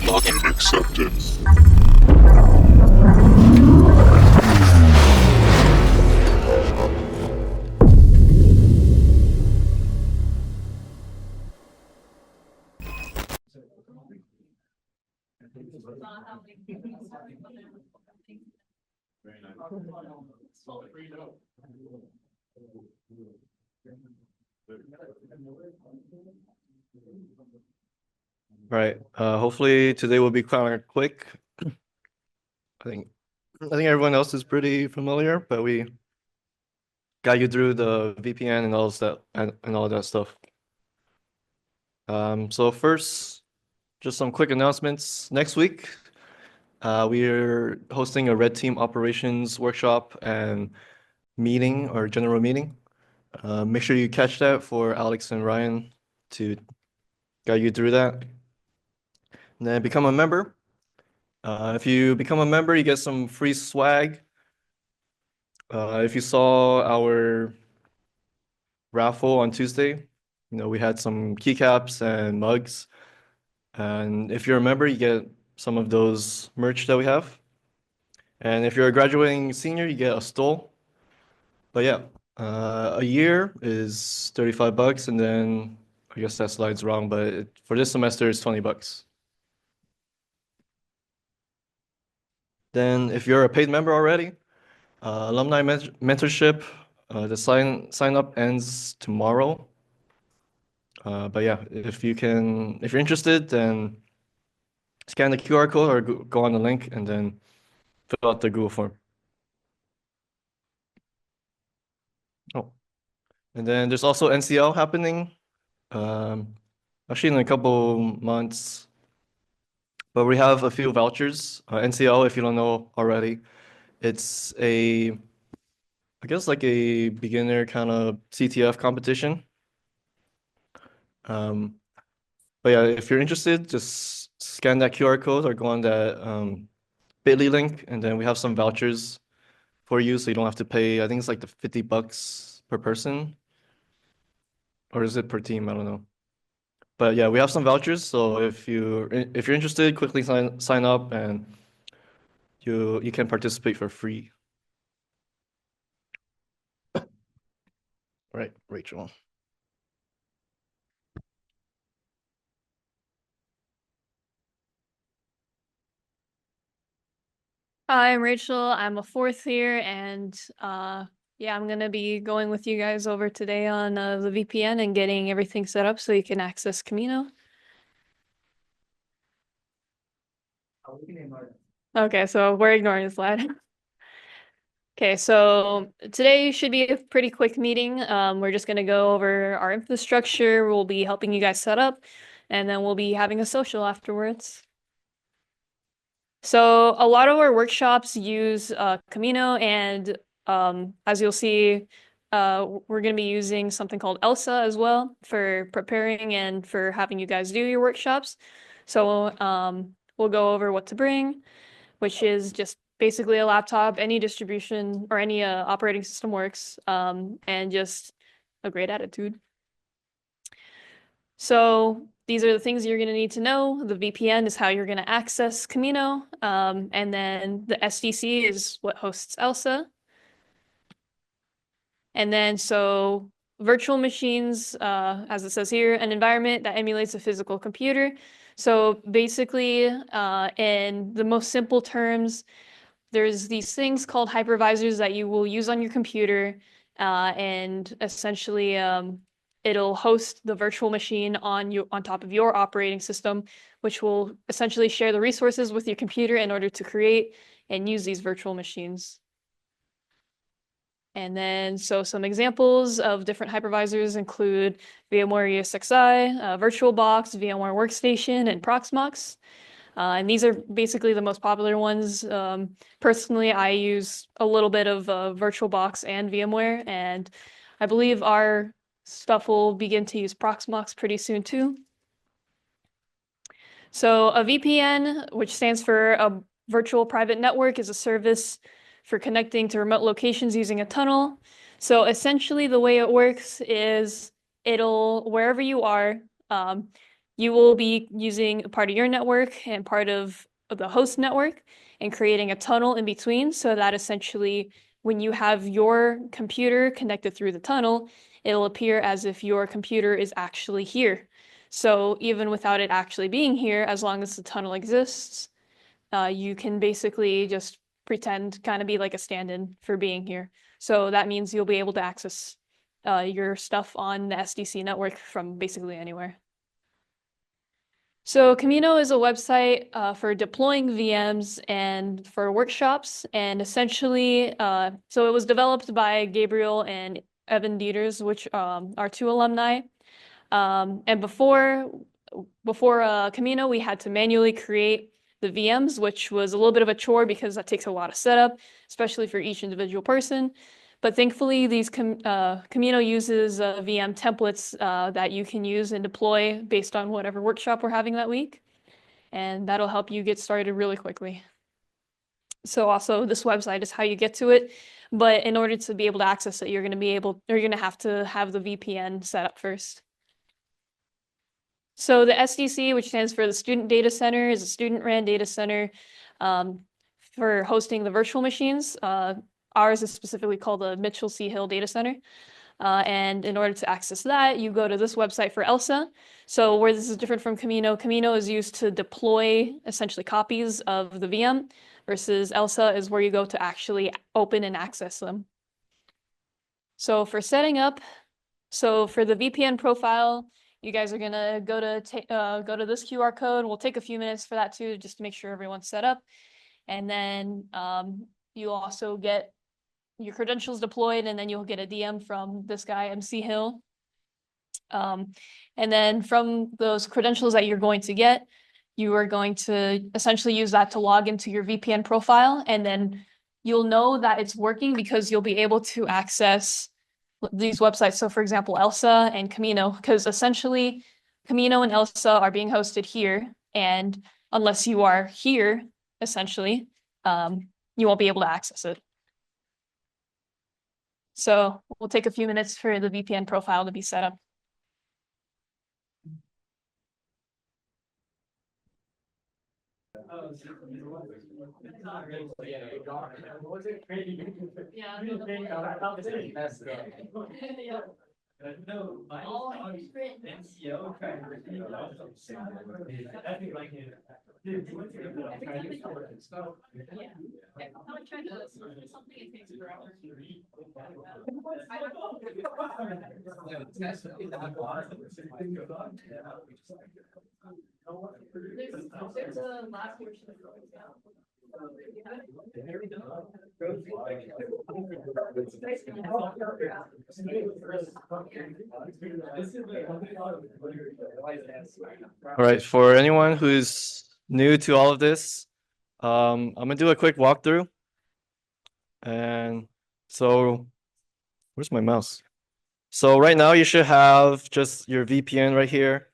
Login accepted. Right. Hopefully today will be kind of quick. I think I think everyone else is pretty familiar, but we got you through the VPN and all that and all that stuff. So first, just some quick announcements. Next week, we're hosting a Red Team operations workshop and meeting or general meeting. Make sure you catch that for Alex and Ryan to guide you through that. And then become a member. If you become a member, you get some free swag. If you saw our raffle on Tuesday, we had some keycaps and mugs. And if you're a member, you get some of those merch that we have. And if you're a graduating senior, you get a stole. But yeah, a year is $35, and then I guess that slide's wrong, but for this semester, it's $20. Then if you're a paid member already, alumni mentorship, the sign up ends tomorrow. But yeah, if you're interested, then scan the QR code or go on the link and then fill out the Google form. Oh, and then there's also NCL happening, um, actually in a couple months. But we have a few vouchers. NCL, if you don't know already, it's I guess like a beginner kind of CTF competition. Um, but yeah, if you're interested, just scan that QR code or go on that bit.ly link, and then we have some vouchers for you, so you don't have to pay. I think it's like the $50 per person, or is it per team? I don't know. But yeah, we have some vouchers, so if you're interested, quickly sign up, and you can participate for free. Right, Rachel. Hi, I'm Rachel. I'm a fourth year, and yeah, I'm gonna be going with you guys over today on the VPN and getting everything set up so you can access Camino. Okay, so we're ignoring the slide. Okay, so today should be a pretty quick meeting. We're just gonna go over our infrastructure. We'll be helping you guys set up, and then we'll be having a social afterwards. So a lot of our workshops use Camino, and as you'll see, we're going to be using something called ELSA as well for preparing and for having you guys do your workshops. So we'll go over what to bring, which is just basically a laptop, any distribution or any operating system works, and just a great attitude. So these are the things you're going to need to know. The VPN is how you're going to access Camino. And then the SDC is what hosts ELSA. And then so virtual machines, as it says here, an environment that emulates a physical computer. So basically, in the most simple terms, there's these things called hypervisors that you will use on your computer, and essentially it'll host the virtual machine on top of your operating system, which will essentially share the resources with your computer in order to create and use these virtual machines. And then, so some examples of different hypervisors include VMware ESXi, VirtualBox, VMware Workstation, and Proxmox. And these are basically the most popular ones. Personally, I use a little bit of VirtualBox and VMware, and I believe our stuff will begin to use Proxmox pretty soon too. So a VPN, which stands for a virtual private network, is a service for connecting to remote locations using a tunnel. So essentially the way it works is wherever you are, you will be using a part of your network and part of the host network and creating a tunnel in between so that essentially when you have your computer connected through the tunnel, it'll appear as if your computer is actually here. So even without it actually being here, as long as the tunnel exists, you can basically just pretend kind of be like a stand-in for being here. So that means you'll be able to access your stuff on the SDC network from basically anywhere. So Camino is a website for deploying VMs and for workshops. And essentially, so it was developed by Gabriel and Evan Dieters, which are two alumni. And before Camino, we had to manually create the VMs, which was a little bit of a chore because that takes a lot of setup, especially for each individual person. But thankfully, Camino uses VM templates that you can use and deploy based on whatever workshop we're having that week. And that'll help you get started really quickly. So also this website is how you get to it. But in order to be able to access it, you're going to have to have the VPN set up first. So the SDC, which stands for the Student Data Center, is a student-ran data center for hosting the virtual machines. Ours is specifically called the Mitchell C. Hill Data Center. And in order to access that, you go to this website for ELSA. So where this is different from Camino, Camino is used to deploy essentially copies of the VM versus ELSA is where you go to actually open and access them. So for setting up, so for the VPN profile, you guys are gonna go to this QR code. We'll take a few minutes for that too, just to make sure everyone's set up. And then you'll also get your credentials deployed, and then you'll get a DM from this guy, MC Hill. And then from those credentials that you're going to get, you are going to essentially use that to log into your VPN profile, and then you'll know that it's working because you'll be able to access these websites. So for example, ELSA and Camino, because essentially Camino and ELSA are being hosted here. And unless you are here, essentially, you won't be able to access it. So we'll take a few minutes for the VPN profile to be set up. There's a last portion All right, for anyone who's new to all of this, I'm gonna do a quick walkthrough. And so, where's my mouse? So right now you should have just your VPN right here.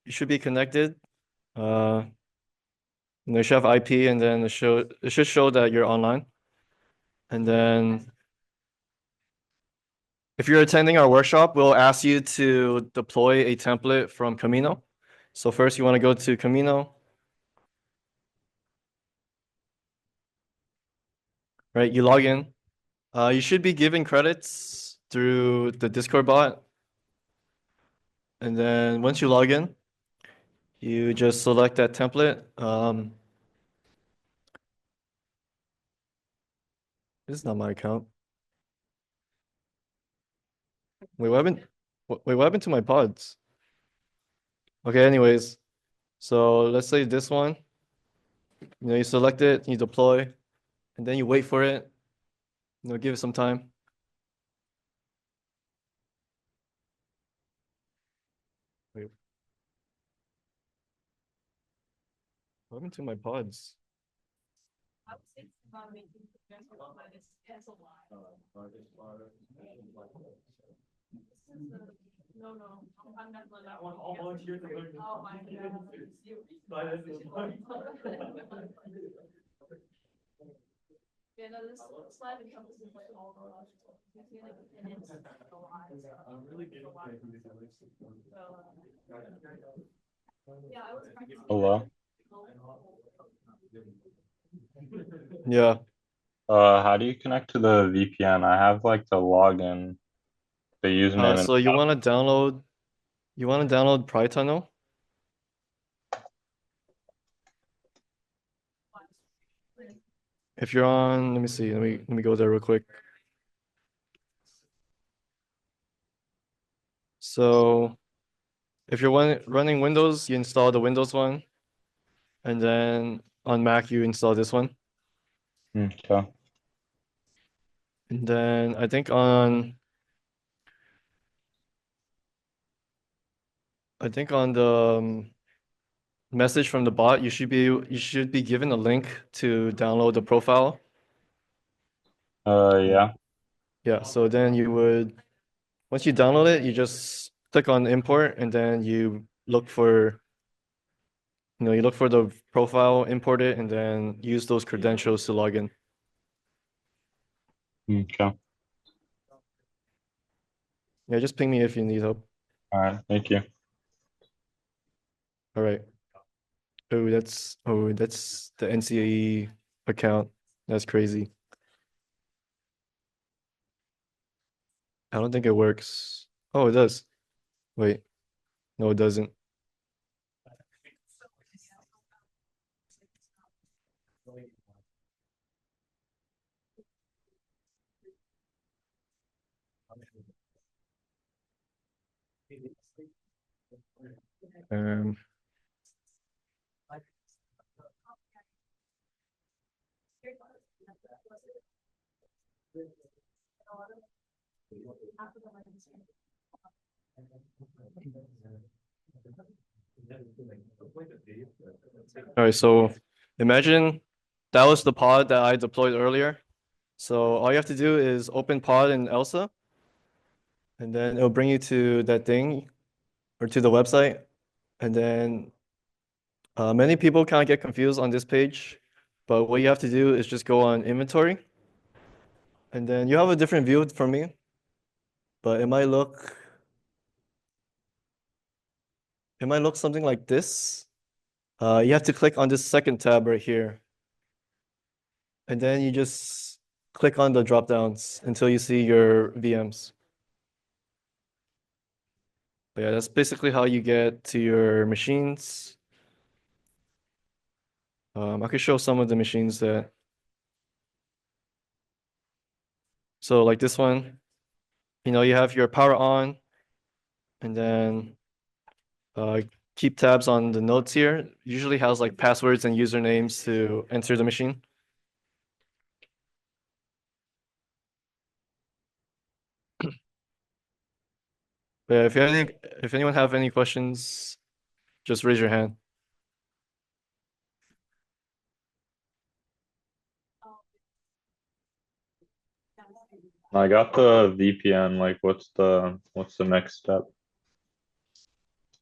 You should be connected. You should have IP, and then it should show that you're online. And then if you're attending our workshop, we'll ask you to deploy a template from Camino. So first you want to go to Camino. Right, you log in. You should be given credits through the Discord bot. And then once you log in, you just select that template. This is not my account. Wait, what happened to my pods? Okay, anyways. So let's say this one. You select it, you deploy, and then you wait for it. Give it some time. Wait. What happened to my pods? No, I'm not that one. All volunteers. Oh my God. Yeah, no, this slide encompasses like all the logical. I'm really good. Hello. Yeah. How do you connect to the VPN? I have like the login, the username and So you want to download PryTunnel? If you're on, let me see, let me go there real quick. So if you're running Windows, you install the Windows one, and then on Mac you install this one. okay. And then I think on the message from the bot, you should be given a link to download the profile. Yeah. Yeah, so then once you download it, you just click on import and then you look for the profile, import it, and then use those credentials to log in. Okay. Yeah, just ping me if you need help. All right. Thank you. All right. That's the NCAE account. That's crazy. I don't think it works. Oh, it does. Wait, no, it doesn't. Um, all right, so imagine that was the pod that I deployed earlier. So all you have to do is open pod in Elsa, and then it'll bring you to that thing or to the website. And then many people kind of get confused on this page, but what you have to do is just go on inventory, and then you have a different view from me, but it might look something like this. You have to click on this second tab right here, and then you just click on the drop downs until you see your VMs. But yeah, that's basically how you get to your machines. I could show some of the machines so like this one, you have your power on, and then uh, keep tabs on the nodes here. Usually has like passwords and usernames to enter the machine. But yeah, if anyone have any questions, just raise your hand. I got the VPN. Like, what's the next step?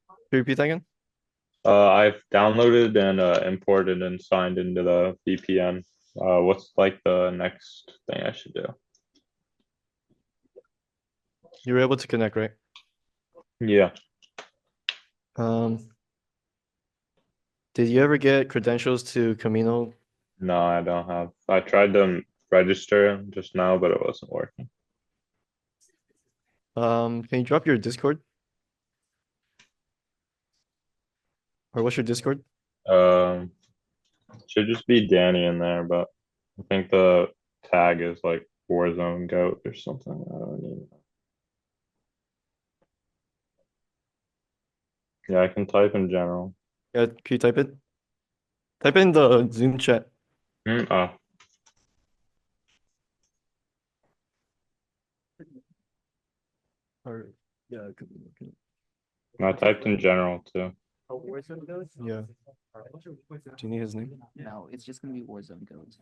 Can you repeat that again? I've downloaded and imported and signed into the VPN. What's like the next thing I should do? You were able to connect, right? Yeah. Um, did you ever get credentials to Camino? No, I don't have. I tried to register just now, but it wasn't working. Can you drop your Discord? Or what's your Discord? Um, should just be Danny in there, but I think the tag is like Warzone Goat or something. I don't even know. Yeah, I can type in general. Yeah, can you type it? Type in the Zoom chat. Oh, Or yeah, I typed in general too. yeah. Do you need his name? No, it's just gonna be Warzone Goats.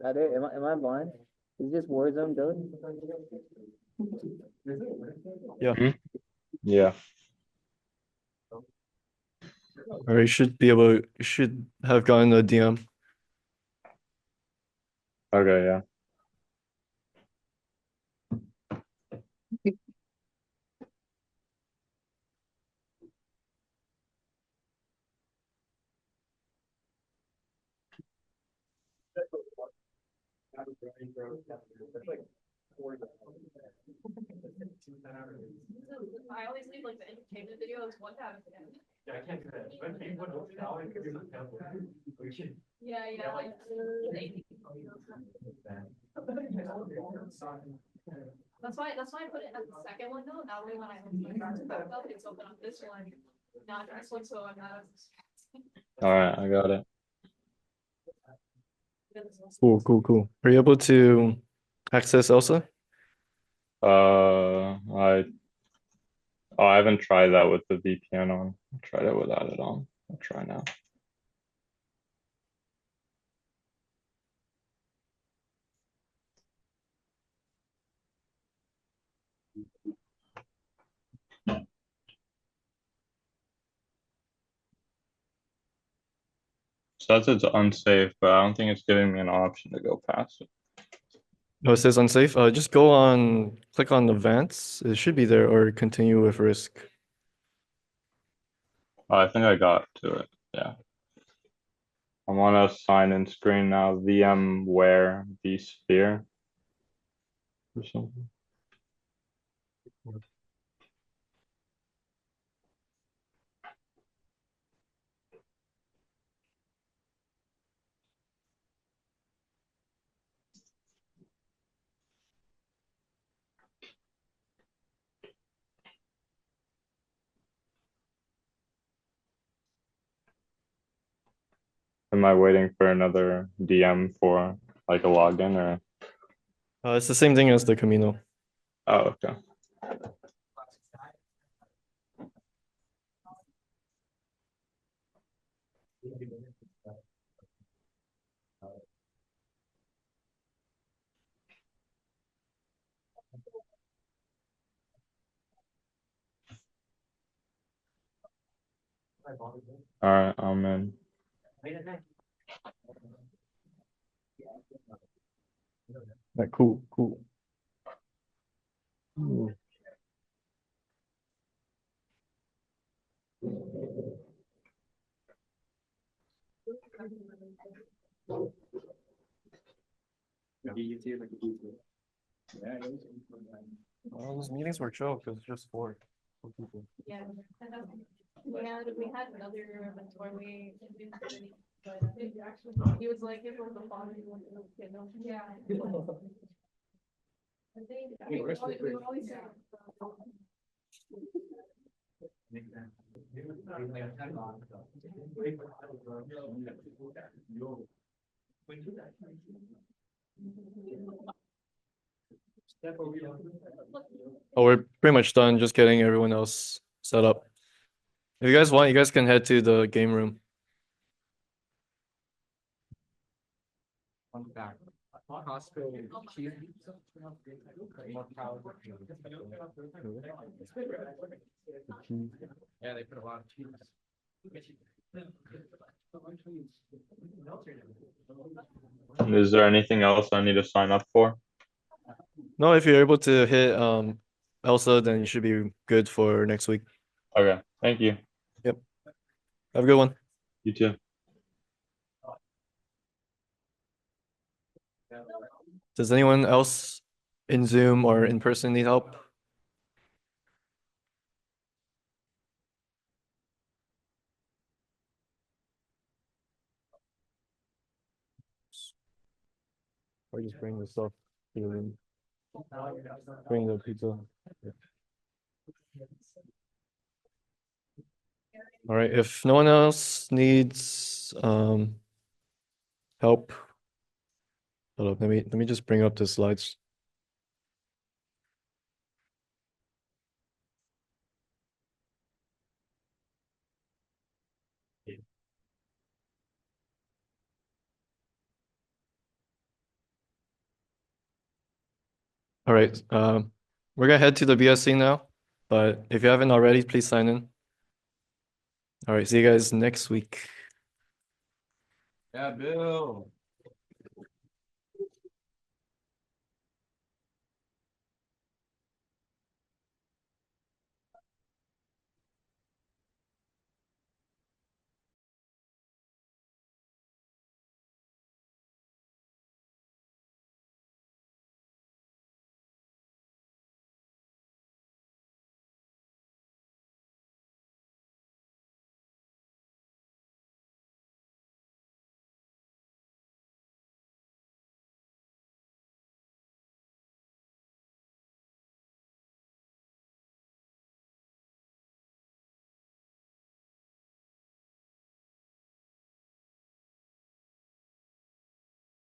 That it? Am I blind? Is this Warzone Goats? Yeah. Yeah. Or you should have gotten a DM. Okay, yeah. I always leave like the entertainment videos one time. Yeah, I can't do that. When people don't tell me, you're not telling me. Yeah, yeah. That's why I put it as the second one though. That way when I open my browser back up, it's open on this one, not this one, so I'm not. All right, I got it. Cool, cool, cool. Are you able to access Elsa? I haven't tried that with the VPN on. I tried it without it on. I'll try now. Says it's unsafe, but I don't think it's giving me an option to go past it. No, it says unsafe. Just click on advance. It should be there, or continue with risk. Oh, I think I got to it. Yeah. I'm on a sign-in screen now. VMware vSphere or something. Am I waiting for another DM for like a login or? It's the same thing as the Camino. Oh, okay. All right, I'm in. Right, cool, cool. Ooh. Well, those meetings were chill because it's just four people. Yeah, we had another mentor but he was like, it was the father, yeah. We always say. Oh, we're pretty much done. Just getting everyone else set up. If you guys want, you guys can head to the game room. Yeah, they put a lot of cheese. Is there anything else I need to sign up for? No, if you're able to hit Elsa, then you should be good for next week. Okay, thank you. Have a good one. You too. Does anyone else in Zoom or in person need help? Or just bring the stuff to the room. Bring the pizza. All right, if no one else needs help. Hold up, let me just bring up the slides. All right, we're gonna head to the BSC now, but if you haven't already, please sign in. All right, see you guys next week. Yeah, Bill.